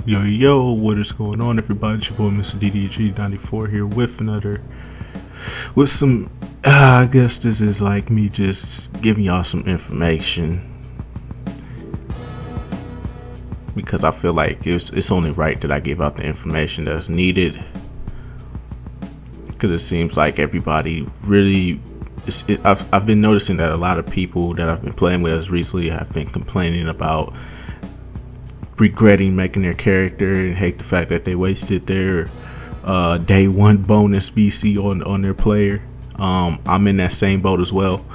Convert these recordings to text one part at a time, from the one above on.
Yo, what is going on, everybody? It's your boy Mr. DDG94 here with some I guess this is like me just giving y'all some information, because I feel like it's only right that I give out the information that's needed, because it seems like everybody really I've been noticing that a lot of people that I've been playing with as recently have been complaining about regretting making their character and hate the fact that they wasted their day one bonus VC on their player. I'm in that same boat as well,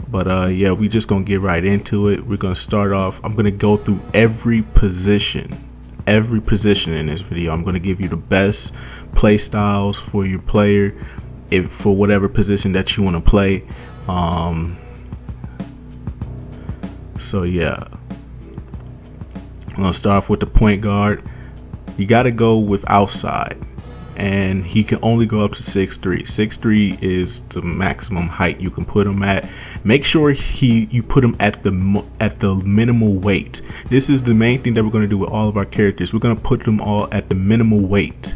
but yeah, we just gonna get right into it. We're gonna start off. I'm gonna go through every position in this video. I'm gonna give you the best play styles for your player, for whatever position that you want to play. So yeah, I'm gonna start off with the point guard. You got to go with outside, and he can only go up to 6'3". 6'3" is the maximum height you can put him at. Make sure you put him at the minimal weight. This is the main thing that we're going to do with all of our characters. We're going to put them all at the minimal weight.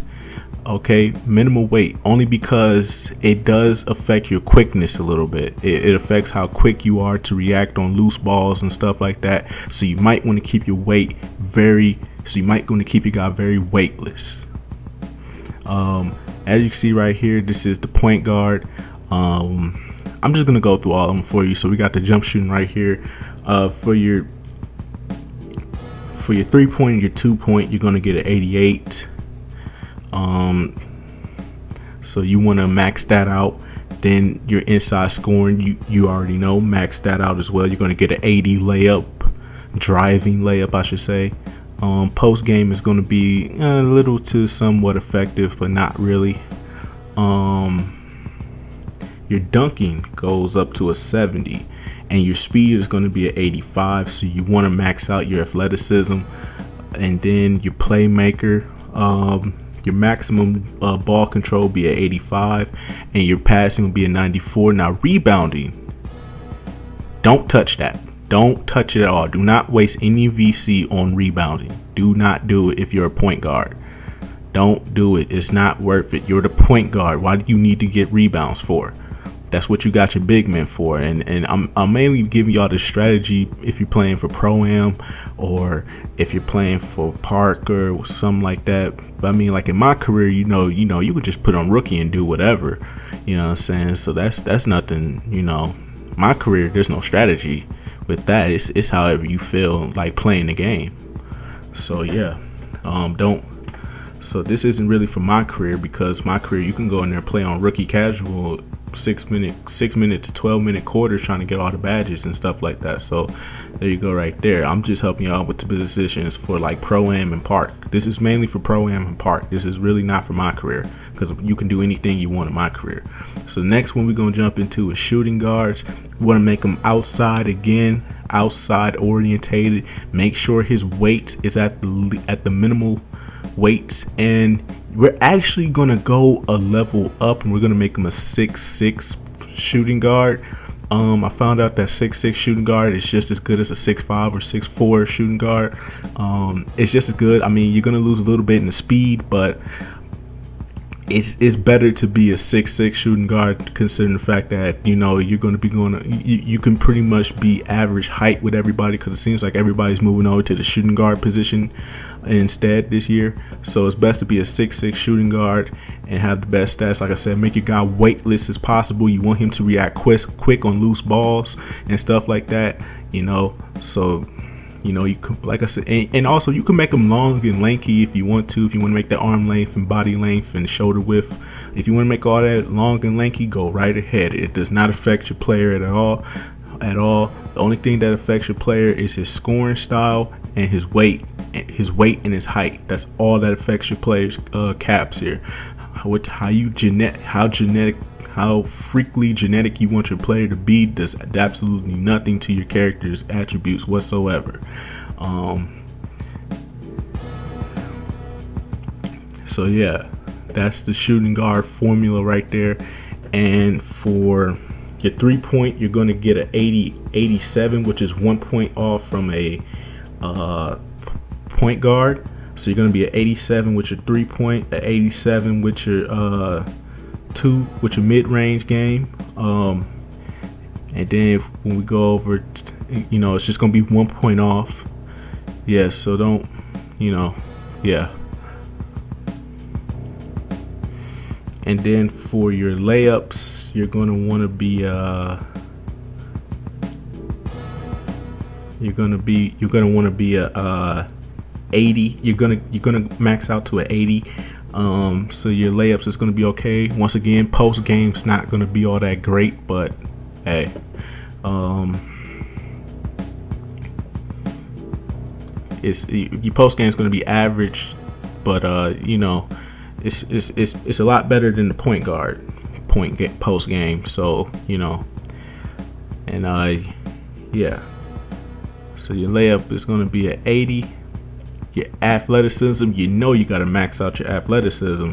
Okay, minimal weight, only because it does affect your quickness a little bit. It affects how quick you are to react on loose balls and stuff like that. So you might want to keep your weight your guy very weightless. As you can see right here, this is the point guard. I'm just gonna go through all of them for you. So we got the jump shooting right here. For your 3-point and your 2-point, you're gonna get an 88. So you want to max that out. Then your inside scoring, you already know, max that out as well. You're going to get an 80 layup, driving layup I should say. Post game is going to be a little to somewhat effective, but not really. Your dunking goes up to a 70, and your speed is going to be an 85. So you want to max out your athleticism. And then your playmaker, your maximum ball control will be at 85, and your passing will be at 94. Now rebounding, don't touch that. Don't touch it at all. Do not waste any VC on rebounding. Do not do it if you're a point guard. Don't do it. It's not worth it. You're the point guard. Why do you need to get rebounds for? That's what you got your big men for. And I'm mainly giving y'all the strategy if you're playing for Pro-Am, or if you're playing for Park or something like that. But I mean, like in my career, you know, you could just put on rookie and do whatever. You know what I'm saying? So that's nothing. You know, my career, there's no strategy with that. It's however you feel like playing the game. So yeah, so this isn't really for my career, because my career, you can go in there and play on rookie casual 6 minute to 12-minute quarters trying to get all the badges and stuff like that. So there you go right there. I'm just helping you out with the positions for like Pro-Am and Park. This is mainly for Pro-Am and Park. This is really not for my career, because you can do anything you want in my career. So the next one we're going to jump into is shooting guards. We want to make them outside again, outside orientated. Make sure his weight is at the minimal weights, and we're actually gonna go a level up, and we're gonna make him a 6'6" shooting guard. I found out that 6'6" shooting guard is just as good as a 6'5" or 6'4" shooting guard. It's just as good. I mean, you're gonna lose a little bit in the speed, but it's better to be a 6'6" shooting guard, considering the fact that, you know, you're going to be you can pretty much be average height with everybody, because it seems like everybody's moving over to the shooting guard position instead this year. So it's best to be a 6'6" shooting guard and have the best stats. Like I said, make your guy weightless as possible. You want him to react quick on loose balls and stuff like that, you know. So, you know, you can, like I said, and also you can make them long and lanky if you want to. If you want to make the arm length and body length and shoulder width, if you want to make all that long and lanky, go right ahead. It does not affect your player at all. The only thing that affects your player is his scoring style and his weight and his height. That's all that affects your player's caps here. How freakily genetic you want your player to be does absolutely nothing to your character's attributes whatsoever. So yeah, that's the shooting guard formula right there. And for your 3-point, you're going to get an 87, which is 1 point off from a point guard. So you're going to be at 87 with your 3-point, at 87 with your with your mid-range game. And then when we go over, you know, it's just going to be 1 point off. Yeah, so don't, you know, yeah. And then for your layups, you're going to want to be you're going to want to be a 80. You're gonna max out to an 80. So your layups is gonna be okay. Once again, post game's not gonna be all that great, but hey, your post game's gonna be average, but you know, it's a lot better than the point guard post game. So you know, and yeah. So your layup is gonna be at 80. Your athleticism, you know you got to max out your athleticism.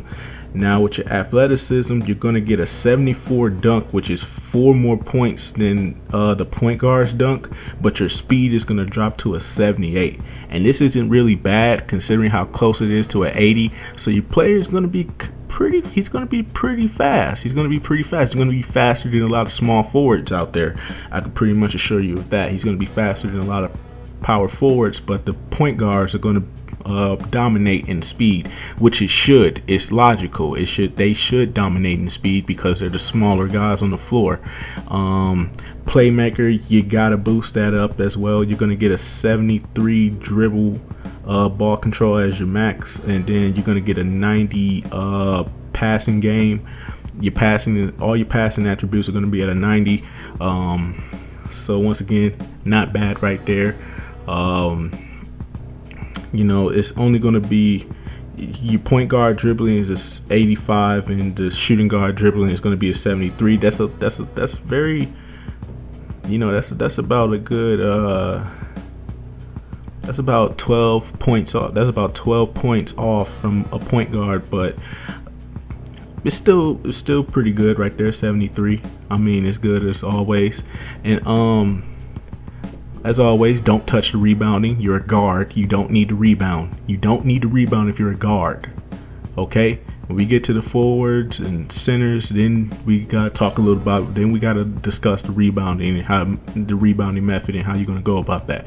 Now with your athleticism, you're going to get a 74 dunk, which is 4 more points than the point guard's dunk, but your speed is going to drop to a 78. And this isn't really bad considering how close it is to an 80. So your player is going to be he's going to be pretty fast. He's going to be pretty fast. He's going to be faster than a lot of small forwards out there. I can pretty much assure you of that. He's going to be faster than a lot of power forwards, but the point guards are going to dominate in speed, which it should. It's logical. They should dominate in speed because they're the smaller guys on the floor. Playmaker, you gotta boost that up as well. You're gonna get a 73 dribble ball control as your max, and then you're gonna get a 90 passing game. All your passing attributes are gonna be at a 90. So once again, not bad right there. You know, it's only going to be your point guard dribbling is a 85 and the shooting guard dribbling is going to be a 73. That's very, you know, that's about a good that's about 12 points off. That's about 12 points off from a point guard, but it's still pretty good right there. 73. I mean, it's good as always. And as always, don't touch the rebounding. You're a guard. You don't need to rebound. You don't need to rebound if you're a guard. Okay? When we get to the forwards and centers, then we gotta talk a little about. Then we gotta discuss the rebounding and how the rebounding method and how you're gonna go about that.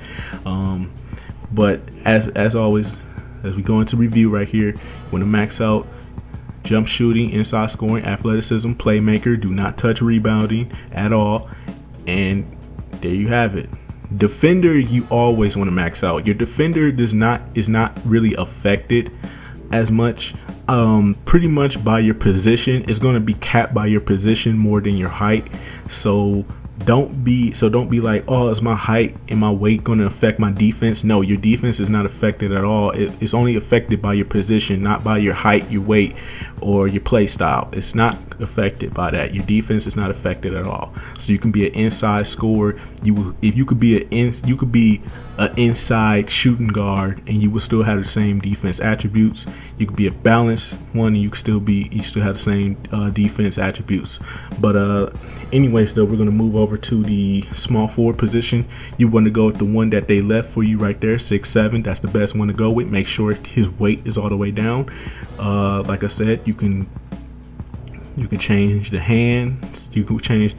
But as always, as we go into review right here, you want to max out jump shooting, inside scoring, athleticism, playmaker. Do not touch rebounding at all. And there you have it. Defender, you always want to max out. Your defender is not really affected as much, pretty much by your position. It's going to be capped by your position more than your height. So don't be like, oh, is my height and my weight going to affect my defense? No, your defense is not affected at all. It's only affected by your position, not by your height, your weight, or your play style. It's not affected by that. Your defense is not affected at all. So you can be an inside scorer. You could be an inside shooting guard, and you will still have the same defense attributes. You could be a balanced one, and you still have the same defense attributes. But anyways, though, we're gonna move over to the small forward position. You want to go with the one that they left for you right there, 6'7". That's the best one to go with. Make sure his weight is all the way down. Like I said, you can change the hands. You can change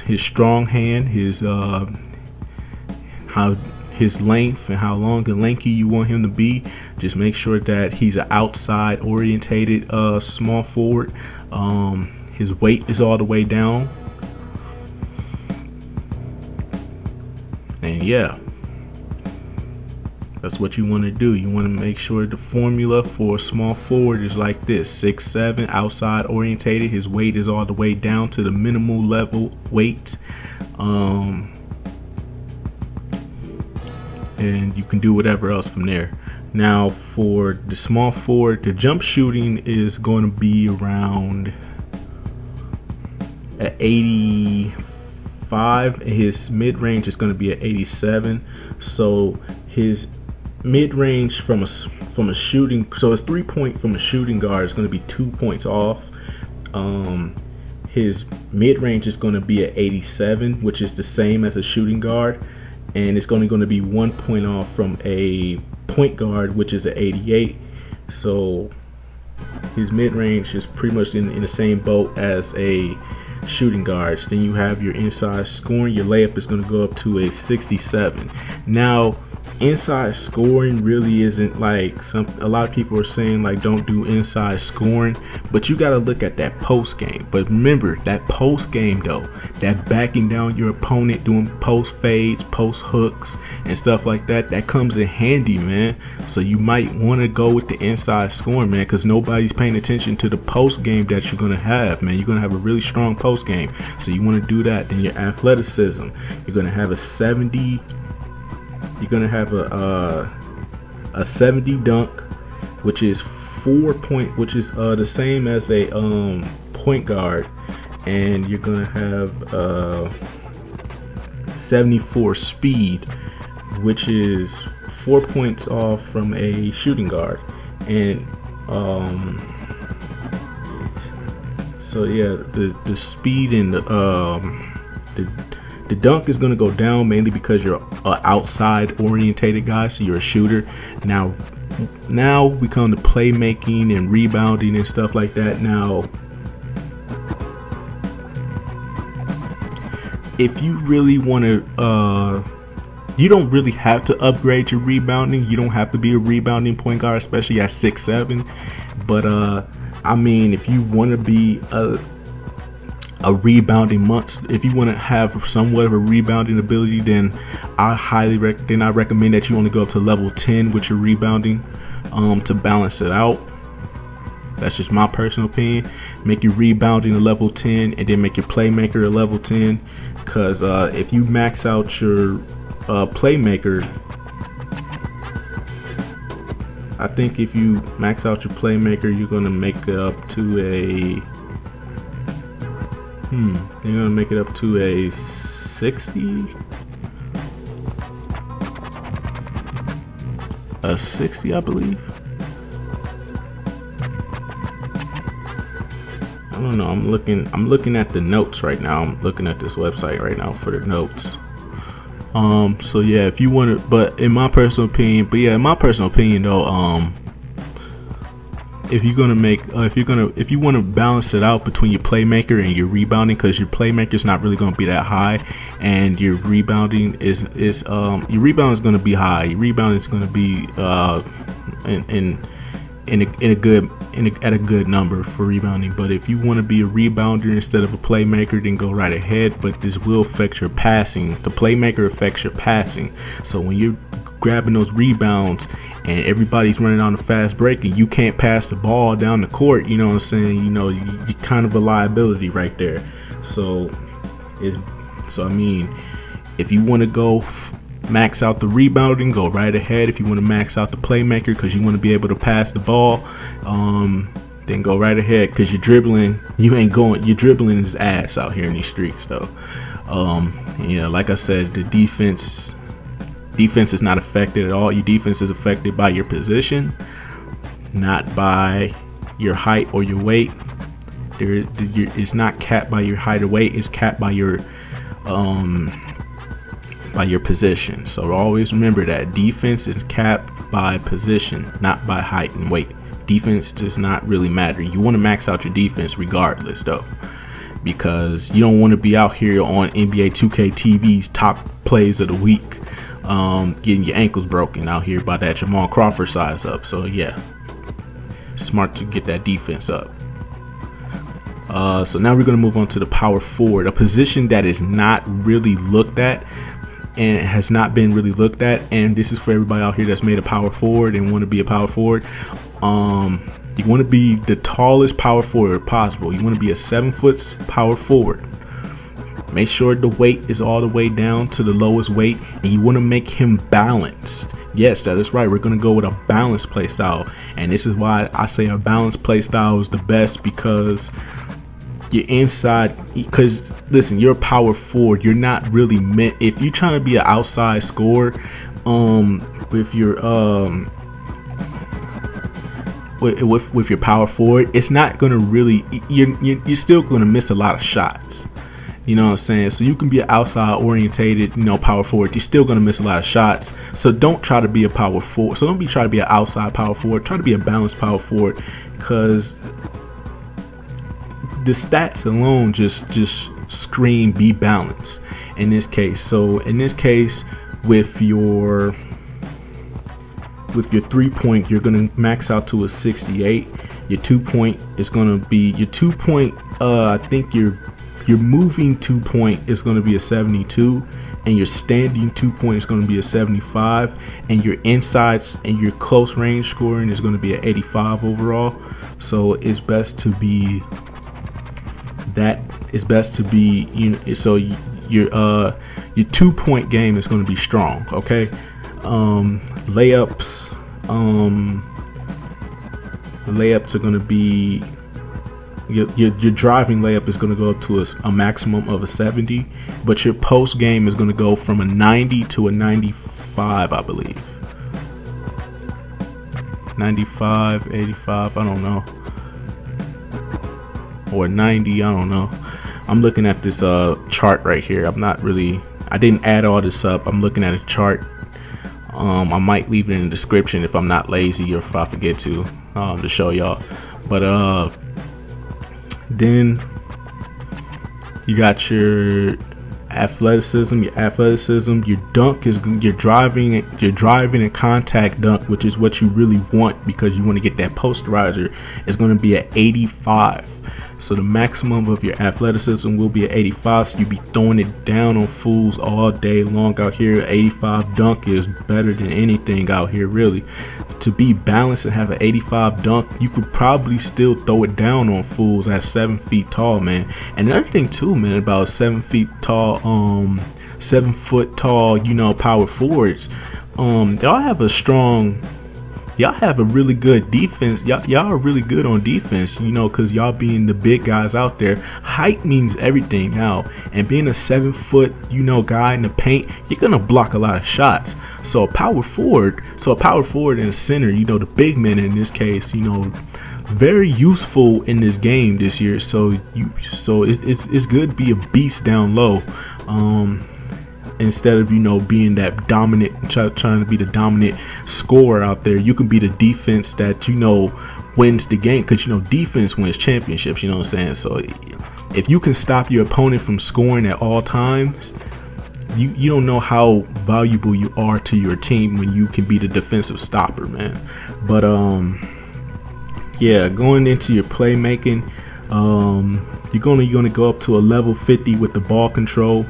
his strong hand, his length and how long and lanky you want him to be. Just make sure that he's an outside orientated small forward. His weight is all the way down. And yeah, that's what you want to do. You want to make sure the formula for a small forward is like this: 6'7", outside orientated. His weight is all the way down to the minimal level weight. And you can do whatever else from there. Now for the small forward, the jump shooting is going to be around at 85. His mid-range is going to be at 87. So his mid-range from a shooting, so his 3-point from a shooting guard is going to be 2 points off. His mid-range is going to be at 87, which is the same as a shooting guard. and it's only going to be 1 point off from a point guard, which is an 88. So his mid-range is pretty much in the same boat as a shooting guards. Then you have your inside scoring. Your layup is going to go up to a 67. Now inside scoring really isn't like a lot of people are saying like don't do inside scoring, but you got to look at that post game. But remember that post game though, that backing down your opponent, doing post fades, post hooks and stuff like that, that comes in handy, man. So you might want to go with the inside scoring, man, because nobody's paying attention to the post game that you're gonna have, man. You're gonna have a really strong post game, so you want to do that. Then your athleticism, you're gonna have a 70. You're gonna have a 70 dunk, which is 4 point, which is the same as a point guard, and you're gonna have 74 speed, which is 4 points off from a shooting guard. And so yeah, the speed and the dunk is going to go down mainly because you're an outside orientated guy, so you're a shooter. Now we come to playmaking and rebounding and stuff like that. Now if you really want to you don't really have to upgrade your rebounding. You don't have to be a rebounding point guard, especially at 6'7". But I mean, if you want to be a rebounding monster, if you want to have somewhat of a rebounding ability, then I recommend that you only go up to level 10 with your rebounding to balance it out. That's just my personal opinion. Make your rebounding a level 10 and then make your playmaker a level 10, because if you max out your playmaker, I think if you max out your playmaker, you're gonna make it up to a you're gonna make it up to a 60, I believe. I don't know. I'm looking at the notes right now. I'm looking at this website right now for the notes. So yeah, if you want to, but in my personal opinion, though, if you want to balance it out between your playmaker and your rebounding, because your playmaker is not really going to be that high, and your rebounding is your rebound is going to be high. Your rebound is going to be at a good number for rebounding. But if you want to be a rebounder instead of a playmaker, then go right ahead. But this will affect your passing. The playmaker affects your passing. So when you're grabbing those rebounds and everybody's running on a fast break and you can't pass the ball down the court, you know what I'm saying? You know, you're kind of a liability right there. So I mean, if you want to go max out the rebounding, go right ahead. If you want to max out the playmaker because you want to be able to pass the ball, then go right ahead, because you're dribbling his ass out here in these streets though. Yeah, like I said, the defense is not affected at all. Your defense is affected by your position, not by your height or your weight. It's not capped by your height or weight. It's capped by your position. So always remember that defense is capped by position, not by height and weight. Defense does not really matter. You want to max out your defense regardless though, because you don't want to be out here on NBA 2K TV's top plays of the week, getting your ankles broken out here by that Jamal Crawford size up. So yeah, smart to get that defense up. So now we're going to move on to the power forward, a position that is not really looked at and it has not been really looked at. And this is for everybody out here that's made a power forward and want to be a power forward. You want to be the tallest power forward possible. You want to be a 7-foot power forward. Make sure the weight is all the way down to the lowest weight, and you want to make him balanced. Yes, that is right. We're going to go with a balanced play style, and this is why I say a balanced play style is the best, because you're inside. Because listen, you're a power forward. You're not really meant, if you're trying to be an outside scorer, with your power forward, it's not going to really, you're still going to miss a lot of shots. You know what I'm saying? So you can be an outside orientated, you know, power forward. You're still gonna miss a lot of shots. So don't try to be a power forward. So don't be trying to be an outside power forward. Try to be a balanced power forward, because the stats alone just scream be balanced in this case. So in this case, with your 3-point, you're gonna max out to a 68. Your 2-point is gonna be your 2-point. I think your moving 2-point is gonna be a 72, and your standing 2-point is gonna be a 75, and your insides and your close range scoring is gonna be an 85 overall. So it's best to be you know, so your 2-point game is going to be strong. Okay. Layups are going to be your driving layup is going to go up to a maximum of a 70, but your post game is going to go from a 90 to a 95, I believe. 95, 85, I don't know, or 90, I don't know. I'm looking at this chart right here. I didn't add all this up. I'm looking at a chart. I might leave it in the description if I'm not lazy or if I forget to show y'all. But then you got your athleticism. Your dunk is your driving and contact dunk, which is what you really want, because you want to get that posterizer, is going to be at 85. So the maximum of your athleticism will be at 85. So you be throwing it down on fools all day long out here. 85 dunk is better than anything out here, really. To be balanced and have an 85 dunk, you could probably still throw it down on fools at 7 feet tall, man. And another thing too, man, about 7 feet tall, 7 foot tall, you know, power forwards, y'all have a really good defense. Y'all are really good on defense, you know, because y'all being the big guys out there. Height means everything now, and being a 7 foot, you know, guy in the paint, you're gonna block a lot of shots. So a power forward and a center, you know, the big men in this case, you know, very useful in this game this year. So it's good to be a beast down low. Instead of, you know, being that dominant, trying to be the dominant scorer out there, you can be the defense that, you know, wins the game, because, you know, defense wins championships, you know what I'm saying? So if you can stop your opponent from scoring at all times, you don't know how valuable you are to your team when you can be the defensive stopper, man. But yeah, going into your playmaking, you're gonna go up to a level 50 with the ball control.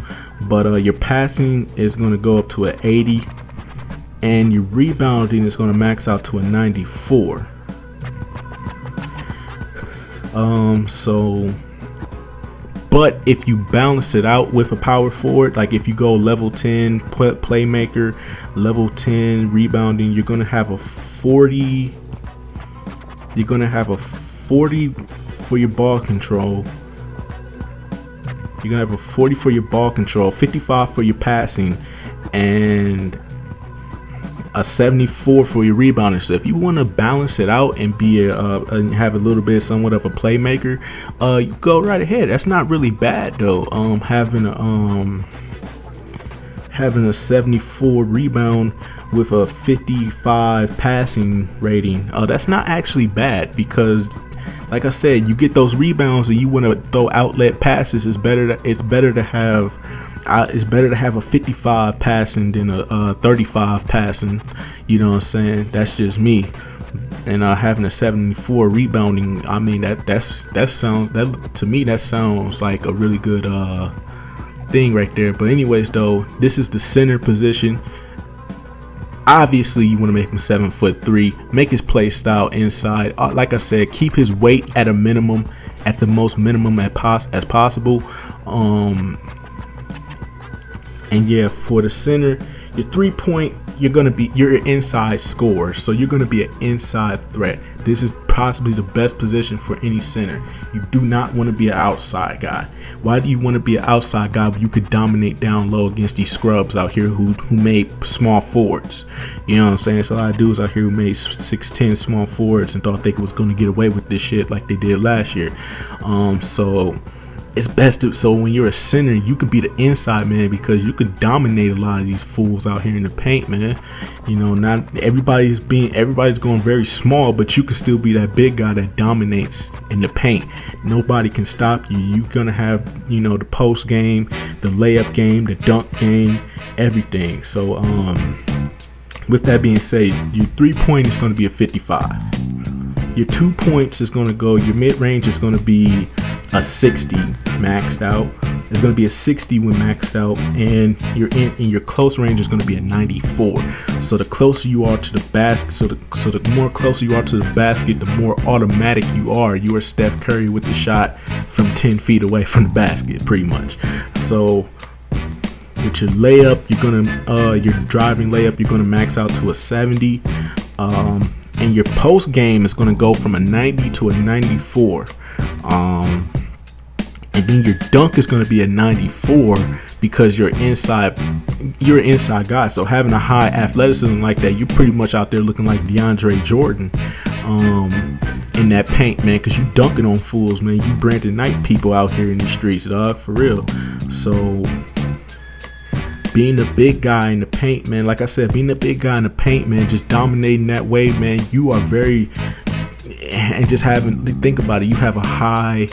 But your passing is going to go up to an 80, and your rebounding is going to max out to a 94. But if you balance it out with a power forward, like if you go level 10 playmaker, level 10 rebounding, you're going to have a 40. You're going to have a 40 for your ball control. You're gonna have a 40 for your ball control, 55 for your passing, and a 74 for your rebounding. So if you want to balance it out and be and have a little bit somewhat of a playmaker, you go right ahead. That's not really bad though. Having a 74 rebound with a 55 passing rating, that's not actually bad, because like I said, you get those rebounds and you want to throw outlet passes. It's better to have a 55 passing than a 35 passing. You know what I'm saying? That's just me. And having a 74 rebounding, I mean, to me that sounds like a really good thing right there. But anyways, though, this is the center position. Obviously, you want to make him 7'3", make his play style inside. Like I said, keep his weight at a minimum, at the most minimum as possible. And yeah, for the center, your 3-point, you're an inside scorer, so you're gonna be an inside threat. This is possibly the best position for any center. You do not want to be an outside guy. Why do you want to be an outside guy when you could dominate down low against these scrubs out here who made small forwards? You know what I'm saying? So a lot of dudes out here who made 6'10" small forwards and thought they was gonna get away with this shit like they did last year. So it's best to, so when you're a center, you could be the inside man, because you could dominate a lot of these fools out here in the paint, man. You know, not everybody's going very small, but you can still be that big guy that dominates in the paint. Nobody can stop you. You're gonna have, you know, the post game, the layup game, the dunk game, everything. So with that being said, your 3-point is going to be a 55. Your 2 points is going to go, your mid-range is going to be a 60 maxed out. It's going to be a 60 when maxed out, and your close range is going to be a 94. So the closer you are to the basket, so the more closer you are to the basket, the more automatic you are. You are Steph Curry with the shot from 10 feet away from the basket, pretty much. So with your layup, you're gonna your driving layup, you're gonna max out to a 70. And your post game is gonna go from a 90 to a 94. And then your dunk is going to be a 94, because you're an inside guy. So having a high athleticism like that, you're pretty much out there looking like DeAndre Jordan in that paint, man, because you dunking on fools, man. You Brandon Knight people out here in the streets, dog, for real. So being the big guy in the paint, man, like I said, being the big guy in the paint, man, just dominating that way, man, you are very, and just think about it, you have a high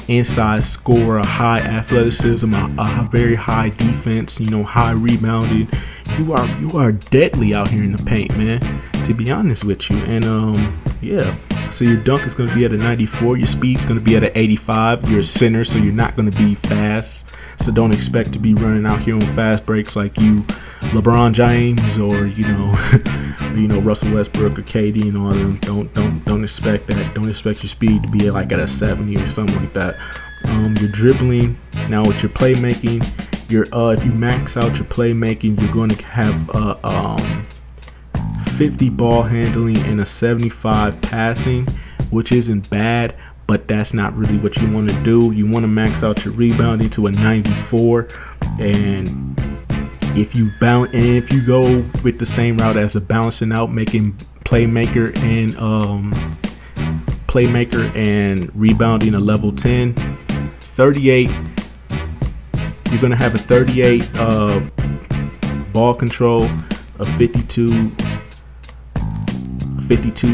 inside score, a high athleticism, a very high defense, you know, high rebounding. You are deadly out here in the paint, man, to be honest with you. And yeah, so your dunk is going to be at a 94, your speed's going to be at an 85. You're a center, so you're not going to be fast, so don't expect to be running out here on fast breaks like you LeBron James, or you know Russell Westbrook or KD and all of them. Don't expect that. Don't expect your speed to be like at a 70 or something like that. Your dribbling, now with your playmaking, if you max out your playmaking, you're going to have 50 ball handling and a 75 passing, which isn't bad, but that's not really what you want to do. You want to max out your rebounding to a 94, and if you go with the same route as a balancing out, making playmaker and rebounding a level 10, 38, you're gonna have a 38 ball control, a 52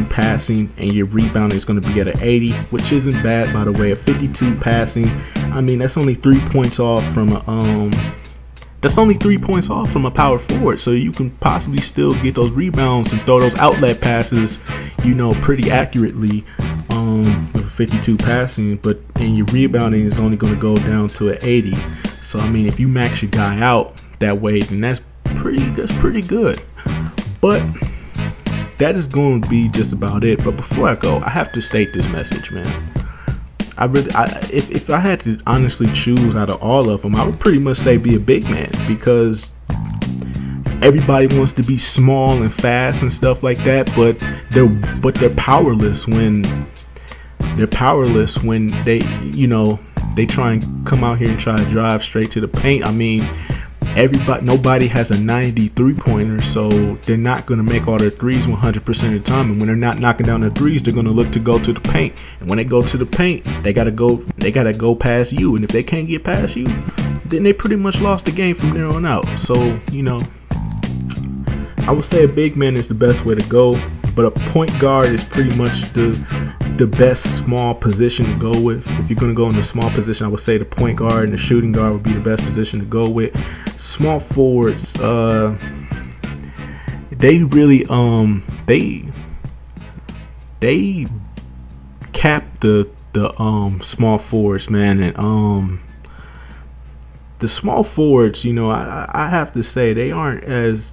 passing, and your rebounding is going to be at an 80, which isn't bad, by the way. A 52 passing, I mean, that's only 3 points off from a power forward, so you can possibly still get those rebounds and throw those outlet passes, you know, pretty accurately with 52 passing. And your rebounding is only going to go down to an 80. So I mean, if you max your guy out that way, then that's pretty good. But that is going to be just about it. But before I go, I have to state this message, man. If I had to honestly choose out of all of them, I would pretty much say be a big man, because everybody wants to be small and fast and stuff like that, but they're powerless when they, you know, they try and come out here and try to drive straight to the paint. I mean, nobody has a 93 pointer, so they're not going to make all their threes 100% of the time. And when they're not knocking down their threes, they're going to look to go to the paint. And when they go to the paint, they gotta go past you. And if they can't get past you, then they pretty much lost the game from there on out. So, you know, I would say a big man is the best way to go, but a point guard is pretty much the best small position to go with. If you're going to go in the small position, I would say the point guard and the shooting guard would be the best position to go with. Small forwards, they really they cap the small forwards, man. And the small forwards, you know, I have to say they aren't as,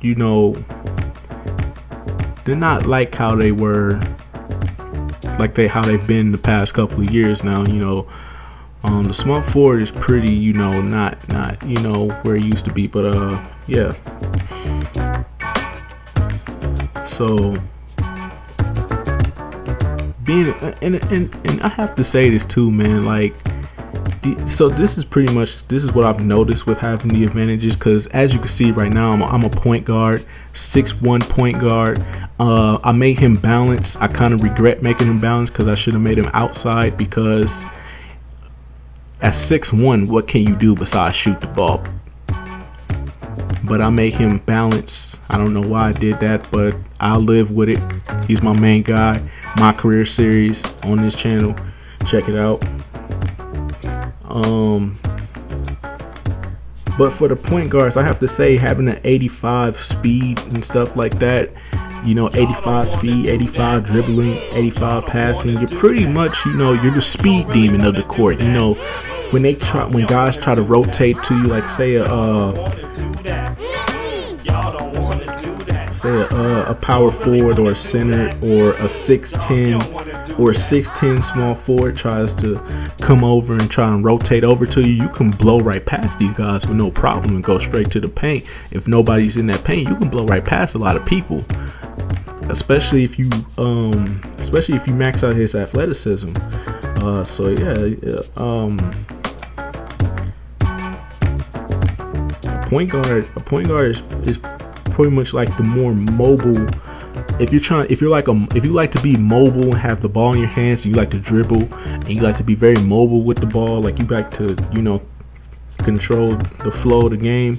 you know, they're not like how they were, how they've been the past couple of years now. You know, the small forward is pretty, you know, not you know, where it used to be, but yeah. So being and I have to say this too, man, like, so this is what I've noticed with having the advantages, because as you can see right now, I'm a point guard, 6'1" point guard. I made him balance. I kind of regret making him balance, because I should have made him outside, because at 6'1", what can you do besides shoot the ball? But I make him balance. I don't know why I did that, but I'll live with it. He's my main guy. My career series on this channel. Check it out. But for the point guards, I have to say, having an 85 speed and stuff like that, you know, 85 speed, 85 dribbling, 85 passing, you're pretty much, you know, you're the speed demon of the court. You know, when guys try to rotate to you, like say a power forward or a center or a 6'10" or a 6'10" small forward tries to come over and try and rotate over to you, you can blow right past these guys with no problem and go straight to the paint. If nobody's in that paint, you can blow right past a lot of people, especially if you max out his athleticism. So yeah, a point guard is pretty much like the more mobile. If you like to be mobile and have the ball in your hands, and you like to dribble and you like to be very mobile with the ball, like you like to, you know, control the flow of the game,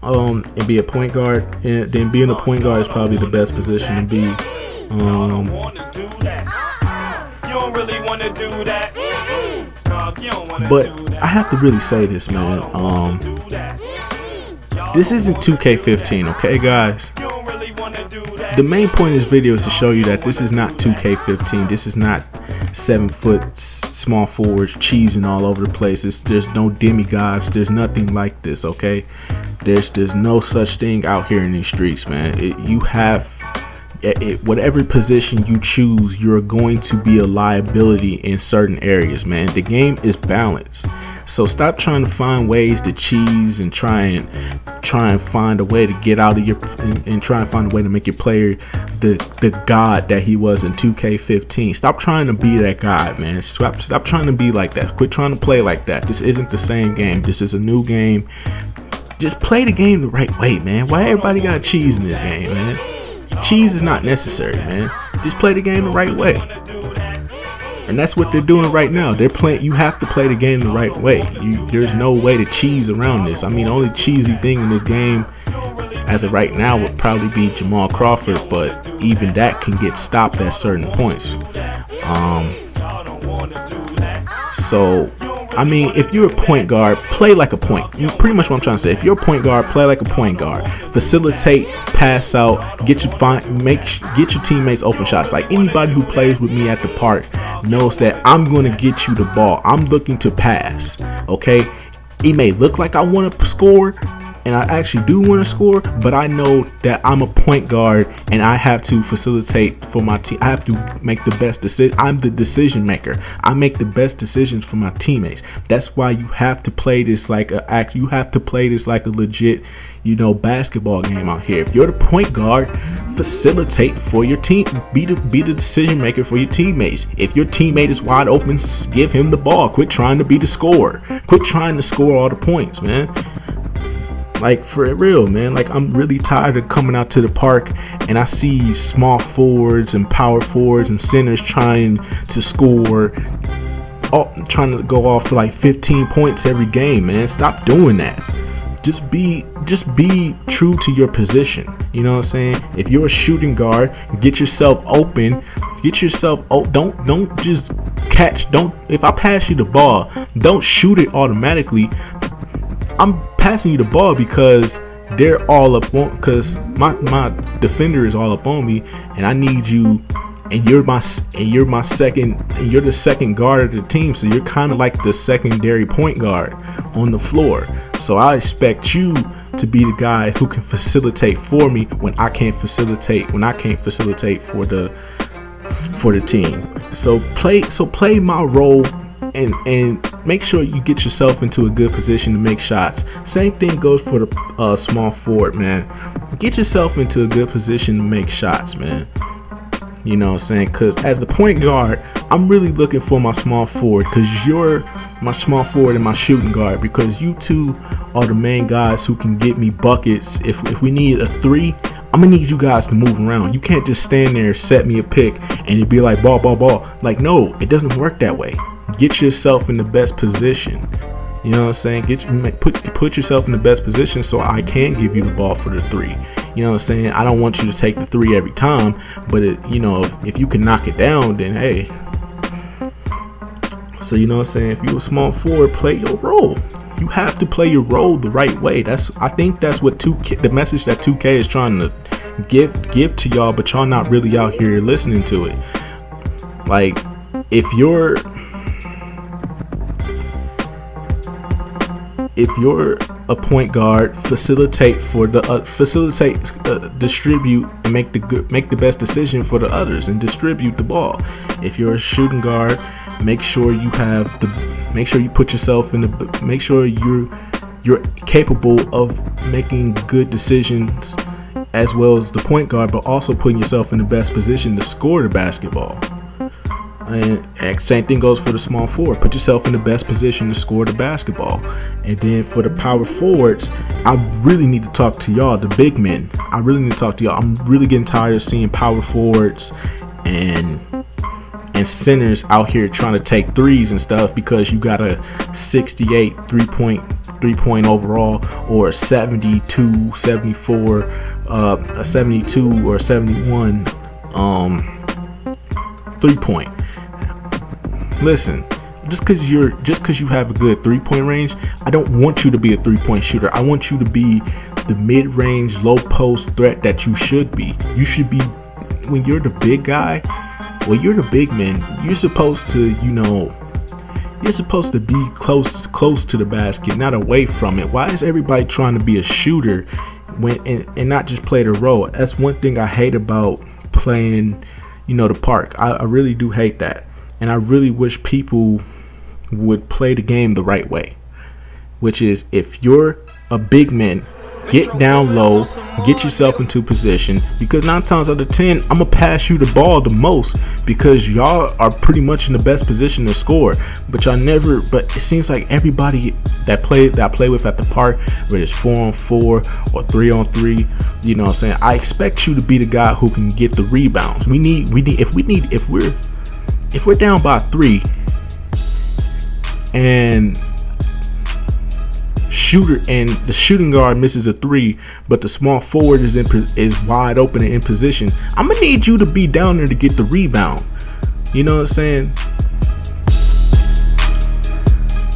and be a point guard, and then being a point guard is probably the best position to be. But I have to really say this, man. This isn't 2K15, okay, guys? The main point of this video is to show you that this is not 2K15. This is not 7-foot small forwards cheesing all over the place. There's no demigods. There's nothing like this, okay? There's no such thing out here in these streets, man. You have whatever position you choose, you're going to be a liability in certain areas, man. The game is balanced. So stop trying to find ways to cheese and try and find a way to get out of your and try and find a way to make your player the god that he was in 2K15. Stop trying to be that guy, man. Stop trying to be like that. Quit trying to play like that. This isn't the same game. This is a new game. Just play the game the right way, man. Why everybody got cheese in this game, man? Cheese is not necessary, man. Just play the game the right way. And that's what they're doing right now. They're playing. You have to play the game the right way. There's no way to cheese around this. I mean, the only cheesy thing in this game, as of right now, would probably be Jamal Crawford, but even that can get stopped at certain points. So, I mean, if you're a point guard, play like a point. Pretty much what I'm trying to say. If you're a point guard, play like a point guard. Facilitate, pass out, get your teammates open shots. Like anybody who plays with me at the park knows that I'm going to get you the ball. I'm looking to pass. Okay, it may look like I want to score, and I actually do want to score, but I know that I'm a point guard and I have to facilitate for my team. I have to make the best decision. I'm the decision maker. I make the best decisions for my teammates. That's why you have to play this like a legit, you know, basketball game out here. If you're the point guard, facilitate for your team. Be the decision maker for your teammates. If your teammate is wide open, give him the ball. Quit trying to be the scorer. Quit trying to score all the points, man. Like, for real, man. Like, I'm really tired of coming out to the park and I see small forwards and power forwards and centers trying to score, trying to go off for like 15 points every game, man. Stop doing that. Just be true to your position. You know what I'm saying? If you're a shooting guard, get yourself open. Don't just catch. If I pass you the ball, don't shoot it automatically. I'm passing you the ball because they're all up on, because my defender is all up on me, and I need you, and you're the second guard of the team, so you're kind of like the secondary point guard on the floor. So I expect you to be the guy who can facilitate for me when I can't facilitate for the team. So play my role. And make sure you get yourself into a good position to make shots. Same thing goes for the small forward, man. Get yourself into a good position to make shots, man. You know what I'm saying? Because as the point guard, I'm really looking for my small forward, because you're my small forward and my shooting guard, because you two are the main guys who can get me buckets. If we need a three, I'm gonna need you guys to move around. You can't just stand there, set me a pick, and it'd be like ball. Like, no, it doesn't work that way. get yourself in the best position. You know what I'm saying? Put yourself in the best position so I can give you the ball for the 3. You know what I'm saying? I don't want you to take the 3 every time, but you know, if you can knock it down, then hey. So you know what I'm saying? If you're a small forward, play your role. You have to play your role the right way. I think that's what the message that 2K is trying to give to y'all, but y'all not really out here listening to it. Like, if you're a point guard, distribute and make the best decision for the others and distribute the ball. If you're a shooting guard, make sure you put yourself in the, make sure you're capable of making good decisions as well as the point guard, but also putting yourself in the best position to score the basketball. And same thing goes for the small forward. Put yourself in the best position to score the basketball. And then for the power forwards, I really need to talk to y'all, the big men. I really need to talk to y'all. I'm really getting tired of seeing power forwards and centers out here trying to take threes and stuff because you got a 68 three-point overall, or a 72, 74, a 72 or 71 3-point. Listen, just because you have a good 3-point range, I don't want you to be a 3-point shooter. I want you to be the mid-range, low post threat that you should be. You should be, when you're the big guy, when you're the big man, you're supposed to, you know, you're supposed to be close to the basket, not away from it. Why is everybody trying to be a shooter when and not just play the role? That's one thing I hate about playing, you know, the park. I really do hate that. And I really wish people would play the game the right way, which is, if you're a big man, get down low, get yourself into position, because 9 times out of 10 I'm gonna pass you the ball the most because y'all are pretty much in the best position to score. But it seems like everybody that I play with at the park, whether it's 4-on-4 or 3-on-3, you know what I'm saying, I expect you to be the guy who can get the rebounds. If we're down by 3 and the shooting guard misses a 3, but the small forward is wide open and in position, I'm gonna need you to be down there to get the rebound. You know what I'm saying?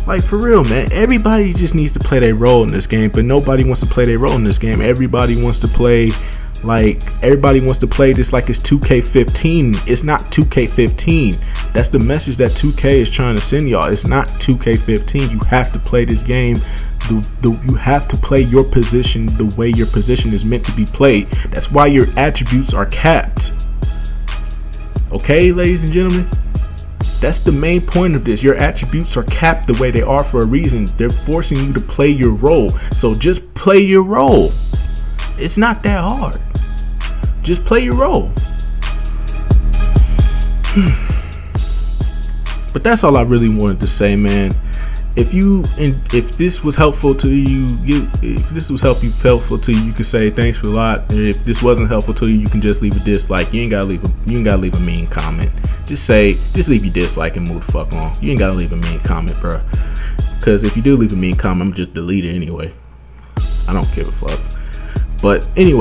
Like, for real, man, everybody just needs to play their role in this game, but nobody wants to play their role in this game. Everybody wants to play this like it's 2K15. It's not 2K15. That's the message that 2K is trying to send y'all. It's not 2K15. You have to play this game. You have to play your position the way your position is meant to be played. That's why your attributes are capped. Okay, ladies and gentlemen, that's the main point of this. Your attributes are capped the way they are for a reason. They're forcing you to play your role. So just play your role. It's not that hard. Just play your role. But that's all I really wanted to say, man. If this was helpful to you, if this was helpful to you, you can say thanks for a lot. And if this wasn't helpful to you, you can just leave a dislike. You ain't gotta leave a mean comment. Just leave your dislike and move the fuck on. You ain't gotta leave a mean comment, bro. Because if you do leave a mean comment, I'm just delete it anyway. I don't give a fuck. But anyway.